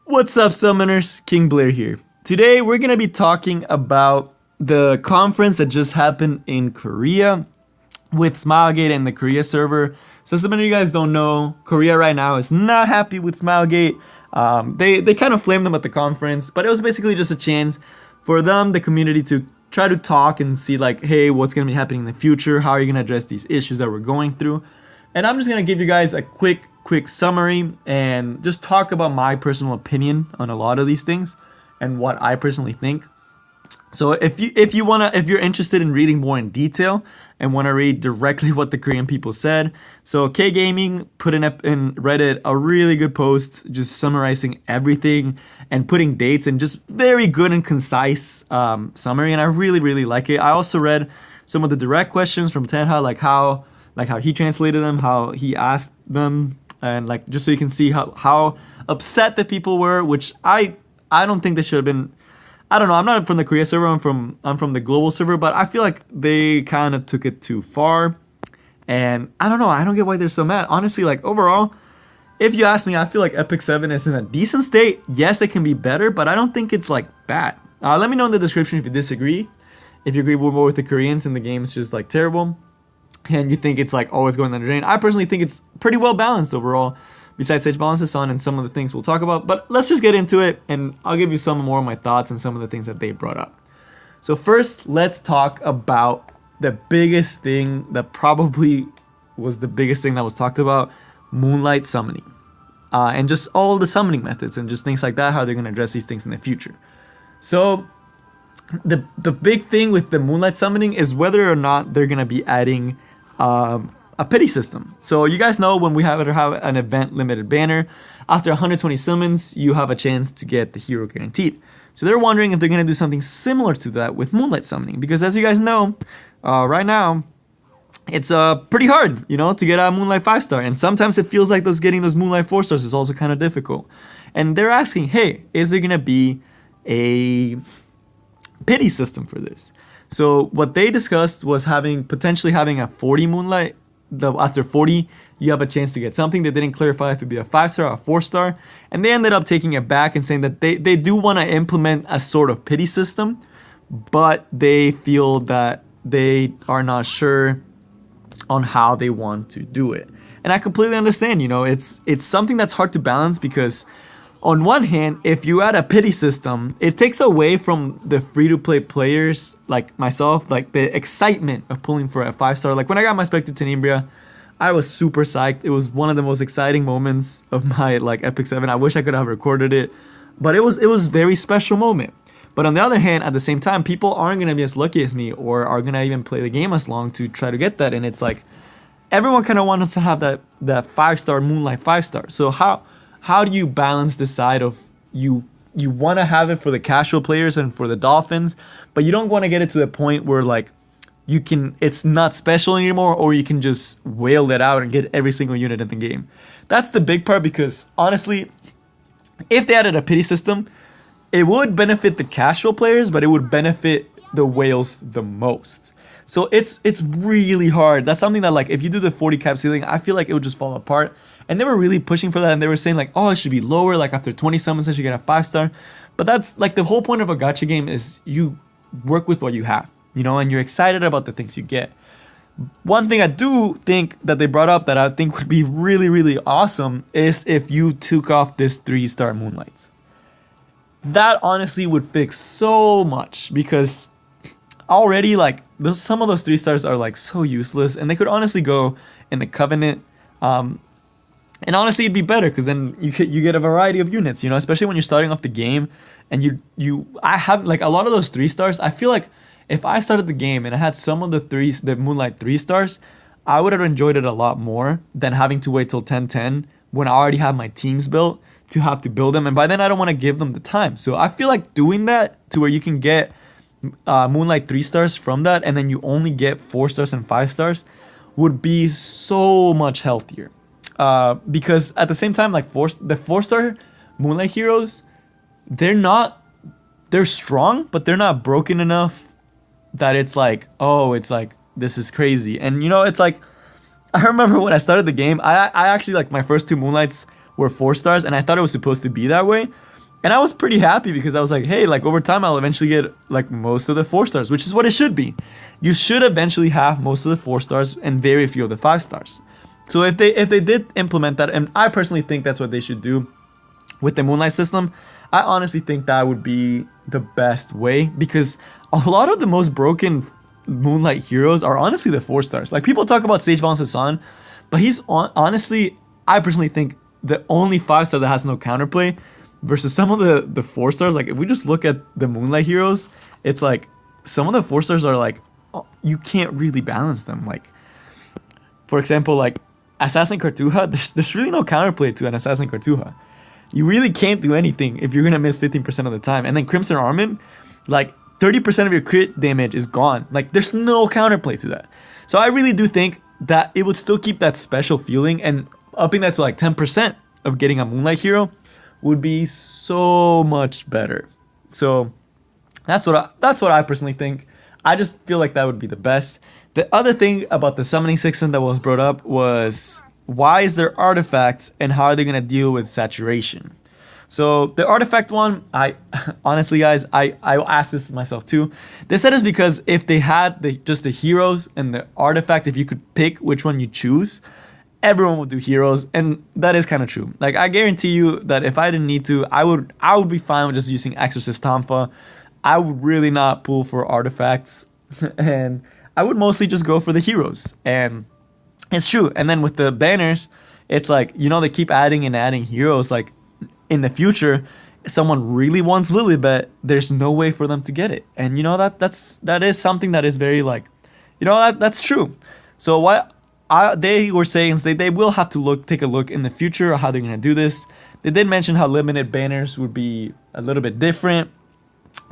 What's up, summoners? King Blair here. Today we're gonna be talking about the conference that just happened in Korea with Smilegate and the Korea server. So some of you guys don't know, Korea right now is not happy with Smilegate. They kind of flamed them at the conference, but it was basically just a chance for them, the community, to try to talk and see like, hey, what's gonna be happening in the future? How are you gonna address these issues that we're going through? And I'm just gonna give you guys a quick summary and just talk about my personal opinion on a lot of these things and what I personally think. So if you're interested in reading more in detail and want to read directly what the Korean people said, so K Gaming put in Reddit a really good post just summarizing everything and putting dates and just very good and concise summary, and I really like it. I also read some of the direct questions from Tenha, like how he translated them, how he asked them, and like just so you can see how upset the people were, which I don't think they should have been. I don't know. I'm not from the Korea server. I'm from the global server, but I feel like they kind of took it too far, and I don't know. I don't get why they're so mad. Honestly, like overall, if you ask me, I feel like Epic 7 is in a decent state. Yes, it can be better, but I don't think it's like bad. Let me know in the description if you disagree. If you agree more with the Koreans and the game's just like terrible, and you think it's like always going under drain. I personally think it's pretty well balanced overall, besides Sage balances on and some of the things we'll talk about. But let's just get into it, and I'll give you some more of my thoughts and some of the things that they brought up. So first, let's talk about the biggest thing that probably was the biggest thing that was talked about: Moonlight summoning, and just all the summoning methods and just things like that, how they're going to address these things in the future. So the big thing with the Moonlight summoning is whether or not they're going to be adding a pity system. So you guys know when we have an event limited banner, after 120 summons, you have a chance to get the hero guaranteed. So they're wondering if they're going to do something similar to that with Moonlight summoning, because as you guys know, right now, it's pretty hard, to get a Moonlight 5-star, and sometimes it feels like getting those Moonlight 4-stars is also kind of difficult. And they're asking, hey, is there going to be a pity system for this? So what they discussed was potentially having a 40 Moonlight. After 40, you have a chance to get something. They didn't clarify if it'd be a 5-star or a 4-star, and they ended up taking it back and saying that they do want to implement a sort of pity system, but they feel that they are not sure on how they want to do it. And I completely understand. It's something that's hard to balance, because on one hand, if you add a pity system, it takes away from the free-to-play players like myself, like the excitement of pulling for a 5-star. Like when I got my Spectre Tenebria, I was super psyched. It was one of the most exciting moments of my Epic 7. I wish I could have recorded it, but it was a very special moment. But on the other hand, at the same time, people aren't going to be as lucky as me, or are going to even play the game as long to try to get that. And it's like everyone kind of wants to have that 5-star Moonlight 5-star. So how do you balance the side of you want to have it for the casual players and for the Dolphins, but you don't want to get it to the point where it's not special anymore, or you can just whale it out and get every single unit in the game? That's the big part, because honestly, if they added a pity system, it would benefit the casual players, but it would benefit the whales the most. So it's really hard. That's something that if you do the 40 cap ceiling, I feel like it would just fall apart. And they were really pushing for that, and they were saying oh, it should be lower, after 20 summons I should get a 5-star. But that's the whole point of a gacha game is you work with what you have, and you're excited about the things you get. One thing I do think that they brought up that I think would be really awesome is if you took off this 3-star Moonlight. That honestly would fix so much, because already some of those 3-stars are so useless, and they could honestly go in the Covenant. And honestly, it'd be better, because then you get a variety of units, especially when you're starting off the game. And I have a lot of those 3-stars. I feel like if I started the game and I had some of the Moonlight 3-stars, I would have enjoyed it a lot more than having to wait till 10-10 when I already have my teams built to have to build them. And by then, I don't want to give them the time. So I feel like doing that to where you can get Moonlight 3-stars from that, and then you only get 4-stars and 5-stars, would be so much healthier. Because at the same time, the 4-star Moonlight heroes, they're strong, but they're not broken enough that it's this is crazy. And I remember when I started the game, I actually my first 2 Moonlights were 4-stars, and I thought it was supposed to be that way. And I was pretty happy because I was like, hey, like over time I'll eventually get like most of the 4 stars, which is what it should be. You should eventually have most of the 4 stars and very few of the 5 stars. So if they did implement that, and I personally think that's what they should do with the Moonlight system, I honestly think that would be the best way, because a lot of the most broken Moonlight heroes are honestly the 4 stars. Like people talk about Sage Balance Hassan, but he's honestly, I personally think the only 5 star that has no counterplay versus some of the 4 stars. Like if we just look at the Moonlight heroes, it's like some of the 4 stars are like, you can't really balance them. Like for example, like Assassin Cartuja, there's really no counterplay to an Assassin Cartuja. You really can't do anything if you're gonna miss 15% of the time. And then Crimson Armin, like 30% of your crit damage is gone. Like there's no counterplay to that. So I really do think that it would still keep that special feeling, and upping that to like 10% of getting a Moonlight hero would be so much better. So that's what I personally think. I just feel like that would be the best. The other thing about the summoning system that was brought up was, why is there artifacts and how are they going to deal with saturation? So the artifact one, I honestly guys, I asked this myself too. They said it's because if they had just the heroes and the artifact, if you could pick which one you choose, everyone would do heroes, and that is kind of true. Like I guarantee you that if I didn't need to, I would be fine with just using Exorcist Tonfa. I would really not pull for artifacts and I would mostly just go for the heroes. And it's true. And then with the banners, it's like, you know, they keep adding and adding heroes. Like in the future, if someone really wants Lilibet, there's no way for them to get it. And you know, that is something that is very like, you know, that's true. So what they were saying is they will have to take a look in the future of how they're going to do this. They did mention how limited banners would be a little bit different,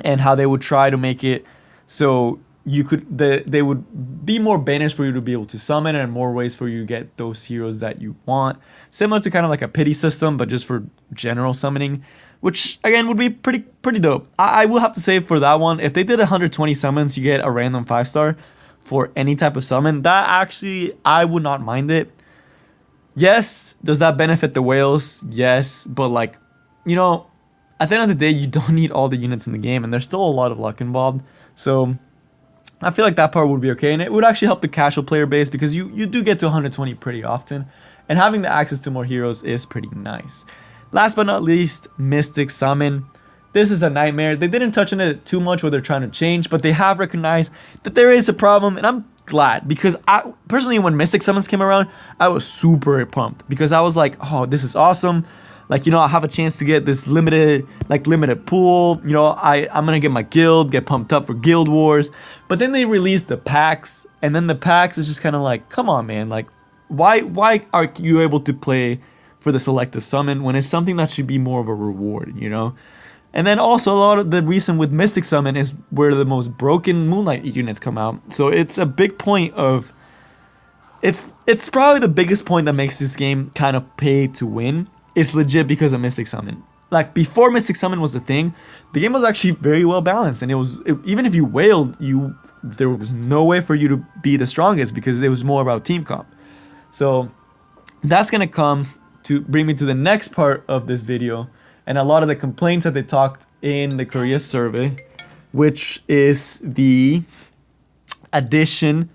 and how they would try to make it so they would be more banners for you to be able to summon, and more ways for you to get those heroes that you want, similar to kind of like a pity system but just for general summoning, which again would be pretty dope. I will have to say, for that one, if they did 120 summons, you get a random 5-star for any type of summon. That actually, I would not mind it. Yes, does that benefit the whales? Yes, but like, you know, at the end of the day, you don't need all the units in the game, and there's still a lot of luck involved. So I feel like that part would be okay, and it would actually help the casual player base, because you do get to 120 pretty often, and having the access to more heroes is pretty nice. Last but not least, Mystic Summon. This is a nightmare. They didn't touch on it too much what they're trying to change, but they have recognized that there is a problem, and I'm glad, because I personally, when Mystic Summons came around, I was super pumped, because I was like, oh, this is awesome. Like, you know, I have a chance to get this limited pool. You know, I'm gonna get my guild, get pumped up for Guild Wars. But then they released the packs, and then the packs is just kind of like, come on, man. Like, why are you able to play for the selective summon when it's something that should be more of a reward, you know? And then also a lot of the reason with Mystic Summon is where the most broken Moonlight units come out. So it's a big point of, it's probably the biggest point that makes this game kind of pay to win. It's legit because of Mystic Summon. Like, before Mystic Summon was a thing, the game was actually very well balanced, and even if you wailed, there was no way for you to be the strongest, because it was more about team comp. So that's gonna come to bring me to the next part of this video, and a lot of the complaints that they talked in the Korea survey, which is the addition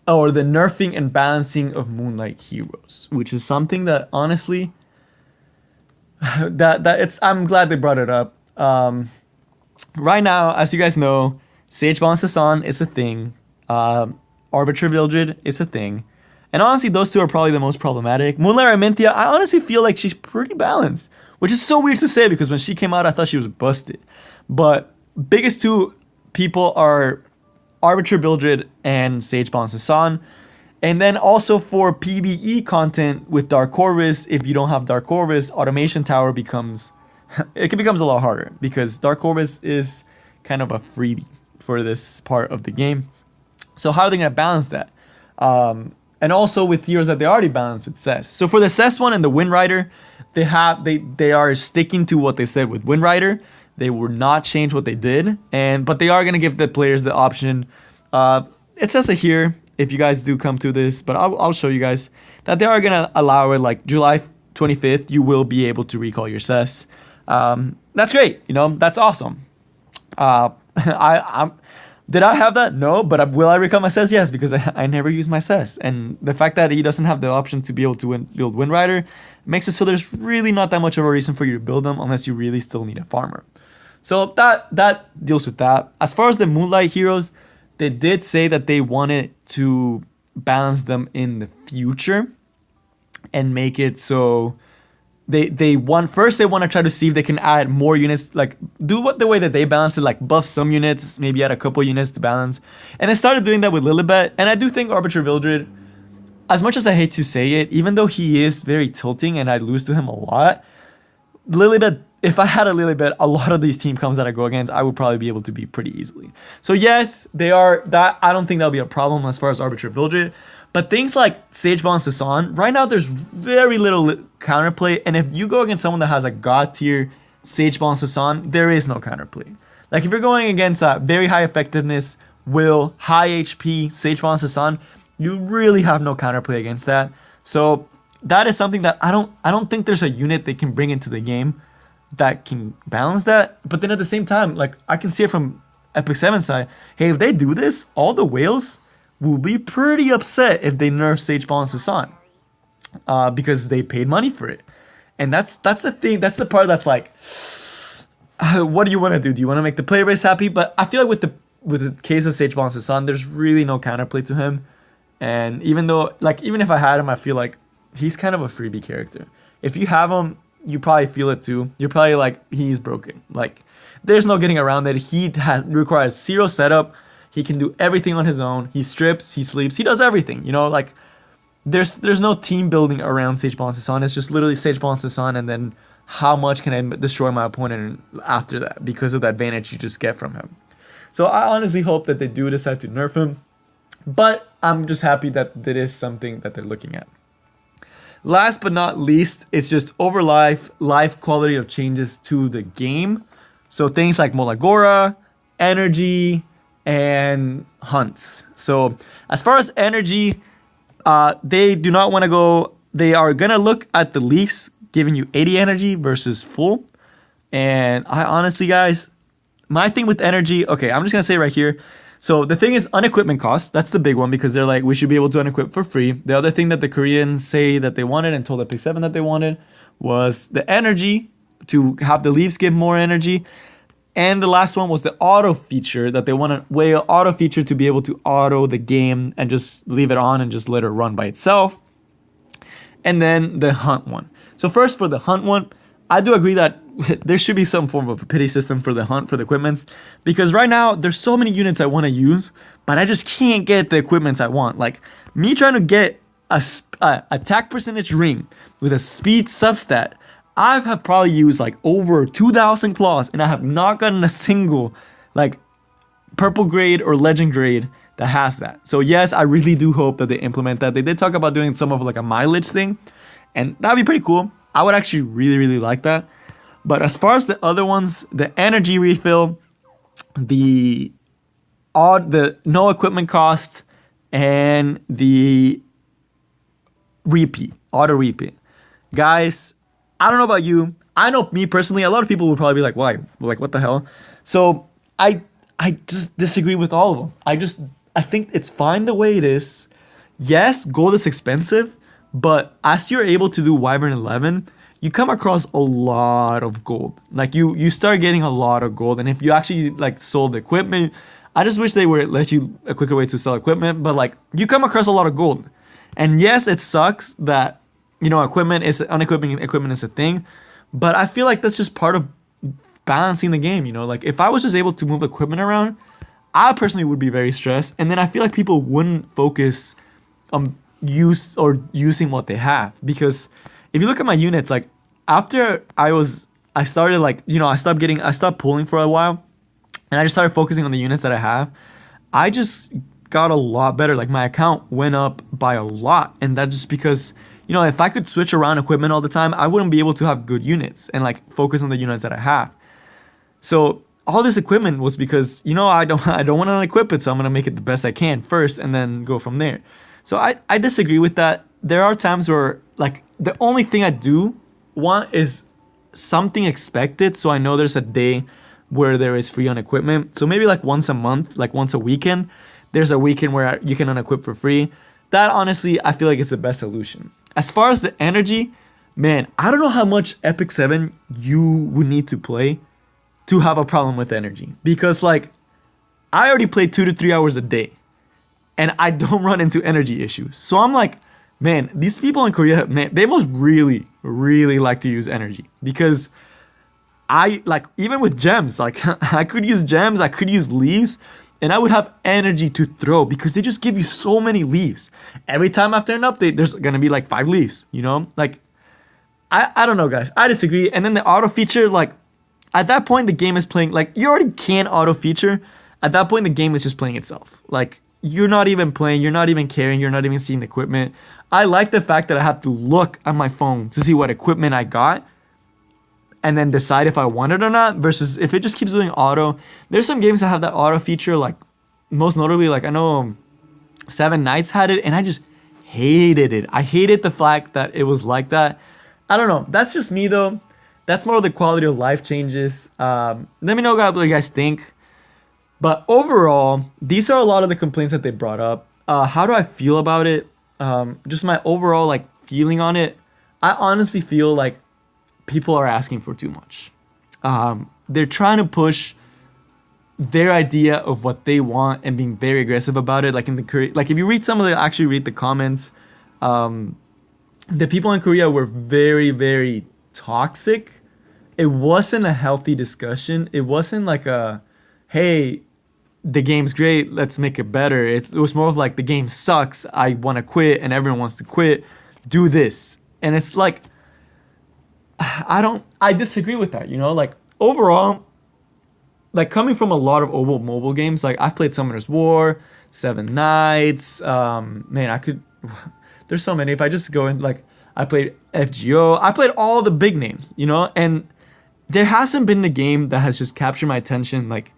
or the nerfing and balancing of Moonlight heroes, which is something that honestly, I'm glad they brought it up. Right now, as you guys know, Sage Balance Hassan is a thing. Arbiter Mildred is a thing. And honestly, those two are probably the most problematic. Moonlight Armentia, I honestly feel like she's pretty balanced, which is so weird to say, because when she came out, I thought she was busted. But biggest two people are Arbiter Mildred and Sage Balance Hassan. And then also for PvE content with Dark Corvus, if you don't have Dark Corvus, Automation Tower becomes a lot harder, because Dark Corvus is kind of a freebie for this part of the game. So how are they going to balance that? And also with heroes that they already balanced with Cess. So for the Cess one and the Wind Rider, they are sticking to what they said with Wind Rider. They will not change what they did, but they are going to give the players the option. It says it here, if you guys do come to this, but I'll show you guys that they are going to allow it, like July 25th, you will be able to recall your Cess. That's great. That's awesome. I'm did I have that? No, but will I recall my says? Yes, because I never use my says. And the fact that he doesn't have the option to be able to build Wind Rider makes it so there's really not that much of a reason for you to build them unless you really still need a farmer. So that deals with that. As far as the Moonlight heroes, they did say that they wanted to balance them in the future and make it so they want to try to see if they can add more units, like do what the way that they balance it, like buff some units, maybe add a couple units to balance. And I started doing that with Lilibet, and I do think Arbiter Vildred, as much as I hate to say it, even though he is very tilting and I lose to him a lot, Lilibet, if I had a Lilibet, a lot of these team comps that I go against, I would probably be able to beat pretty easily. So yes, they are that. I don't think that'll be a problem as far as Arbiter Vildred. But things like Sageball and Sasan, right now there's very little counterplay. And if you go against someone that has a god tier Sageball and Sasan, there is no counterplay. Like if you're going against very high effectiveness, will, high HP, Sageball and Sasan, you really have no counterplay against that. So that is something that I don't think there's a unit they can bring into the game that can balance that. But then at the same time, like I can see it from Epic 7's side. Hey, if they do this, all the whales will be pretty upset if they nerf Sageball and Sasan, because they paid money for it. And that's the thing. That's the part that's like, what do you want to do? Do you want to make the player base happy? But I feel like with the case of Sageball and Sasan, there's really no counterplay to him. And even if I had him, I feel like he's kind of a freebie character. If you have him, you probably feel it too. You're probably like, he's broken. Like there's no getting around it. He requires zero setup. He can do everything on his own. He strips, he sleeps, he does everything. Like there's no team building around Sageball and Sasan. It's just literally Sageball and Sasan, and then how much can I destroy my opponent after that because of the advantage you just get from him. So I honestly hope that they do decide to nerf him, but I'm just happy that that is something that they're looking at. Last but not least, it's just over life quality of changes to the game. So things like Molagora, energy, and hunts. So as far as energy, they do not want to go. They are gonna look at the leaks giving you 80 energy versus full. And I honestly, guys, my thing with energy. Okay, I'm just gonna say right here. So the thing is unequipment cost. That's the big one because they're like, we should be able to unequip for free. The other thing that the Koreans say that they wanted and told Epic 7 that they wanted was the energy, to have the leaves give more energy. And the last one was the auto feature, that they want a whale auto feature to be able to auto the game and just leave it on and just let it run by itself. And then the hunt one. So first for the hunt one, I do agree that there should be some form of a pity system for the hunt for the equipments, because right now there's so many units I want to use, but I just can't get the equipments I want. Like me trying to get a attack percentage ring with a speed substat, I have probably used like over 2,000 claws, and I have not gotten a single like purple grade or legend grade that has that. So yes, I really do hope that they implement that. They did talk about doing some of like a mileage thing, and that'd be pretty cool. I would actually really like that. But as far as the other ones, the energy refill, the no equipment cost, and the auto repeat, guys, I don't know about you. I know me personally, a lot of people would probably be like, why? Like, what the hell? So I just disagree with all of them. I think it's fine the way it is. Yes, gold is expensive, but as you're able to do Wyvern 11, you come across a lot of gold. Like you start getting a lot of gold. And if you actually like sold equipment, I just wish they would let you a quicker way to sell equipment, but like you come across a lot of gold. And yes, it sucks that, unequipping equipment is a thing, but I feel like that's just part of balancing the game. Like if I was just able to move equipment around, I personally would be very stressed. And then I feel like people wouldn't focus on using what they have. Because if you look at my units, like after I stopped pulling for a while, and I just started focusing on the units that I have, I just got a lot better. Like my account went up by a lot, and that's just because if I could switch around equipment all the time, I wouldn't be able to have good units and like focus on the units that I have. So all this equipment was because I don't want to equip it, so I'm gonna make it the best I can first and then go from there. So I disagree with that. There are times where like the only thing I do want is something expected, so I know there's a day where there is free on equipment. So maybe like once a month, like once a weekend, there's a weekend where you can unequip for free. That honestly, I feel like it's the best solution. As far as the energy, man, I don't know how much Epic 7 you would need to play to have a problem with energy. Because like, I already play 2 to 3 hours a day and I don't run into energy issues. So I'm like, man, these people in Korea, man, they must really, really like to use energy. Because I, like, even with gems, like, I could use gems, I could use leaves, and I would have energy to throw because they just give you so many leaves. Every time after an update, there's gonna be like 5 leaves, you know? Like, I don't know, guys. I disagree. And then the auto feature, like, at that point, the game is playing, like, you already can auto feature. At that point, the game is just playing itself. Like, you're not even playing, you're not even caring, you're not even seeing the equipment. I like the fact that I have to look at my phone to see what equipment I got and then decide if I want it or not, versus if it just keeps doing auto. There's some games that have that auto feature, like most notably, like I know Seven Nights had it, and I just hated it. I hated the fact that it was like that. I don't know. That's just me though. That's more of the quality of life changes. Let me know what you guys think. But overall, these are a lot of the complaints that they brought up. How do I feel about it? Just my overall like feeling on it. I honestly feel like people are asking for too much. They're trying to push their idea of what they want and being very aggressive about it. Like in the like if you read some of the actually read the comments, the people in Korea were very, very toxic. It wasn't a healthy discussion. It wasn't like a, hey, the game's great, let's make it better. It was more of like, the game sucks, I want to quit, and everyone wants to quit. Do this. And it's like, I disagree with that, you know? Like, overall, like, coming from a lot of mobile games, like, I've played Summoner's War, Seven Nights, man, I could, there's so many. If I just go in, like, I played FGO, I played all the big names, you know? And there hasn't been a game that has just captured my attention like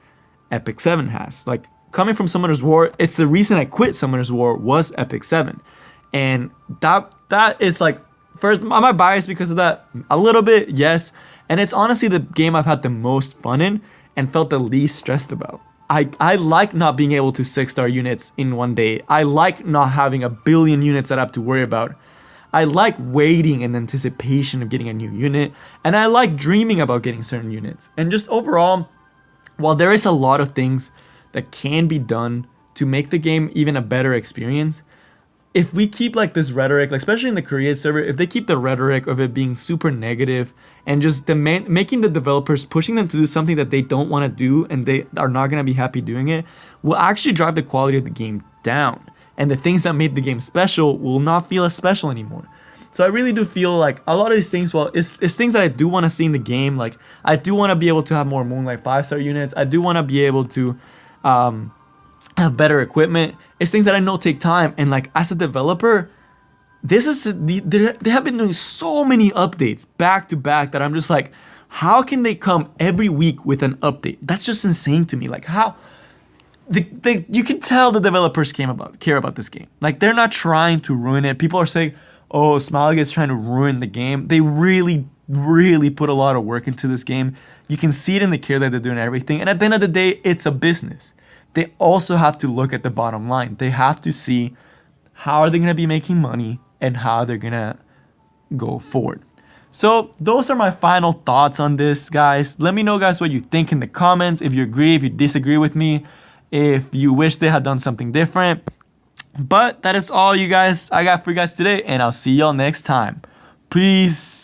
Epic 7 has. Like, coming from Summoner's War, it's the reason I quit Summoner's War was Epic 7. And that is like, first, am I biased because of that? A little bit, yes. And it's honestly the game I've had the most fun in and felt the least stressed about. I like not being able to 6-star units in one day. I like not having a billion units that I have to worry about. I like waiting in anticipation of getting a new unit. And I like dreaming about getting certain units. And just overall, while there is a lot of things that can be done to make the game even a better experience, if we keep like this rhetoric, like especially in the Korea server, if they keep the rhetoric of it being super negative and just making the developers, pushing them to do something that they don't want to do and they are not going to be happy doing it, will actually drive the quality of the game down. And the things that made the game special will not feel as special anymore. So I really do feel like a lot of these things, well, it's things that I do want to see in the game. Like, I do want to be able to have more Moonlight 5-star units. I do want to be able to have better equipment. It's things that I know take time. And like, as a developer, they have been doing so many updates back to back that I'm just like, how can they come every week with an update? That's just insane to me. Like, how? You can tell the developers care about this game. Like, they're not trying to ruin it. People are saying, oh, Smilegate is trying to ruin the game. They really, really put a lot of work into this game. You can see it in the care that they're doing everything. And at the end of the day, it's a business. They also have to look at the bottom line. They have to see how are they going to be making money and how they're going to go forward. So those are my final thoughts on this, guys. Let me know, guys, what you think in the comments. If you agree, if you disagree with me, if you wish they had done something different. But that is all, you guys, I got for you guys today, and I'll see y'all next time. Peace.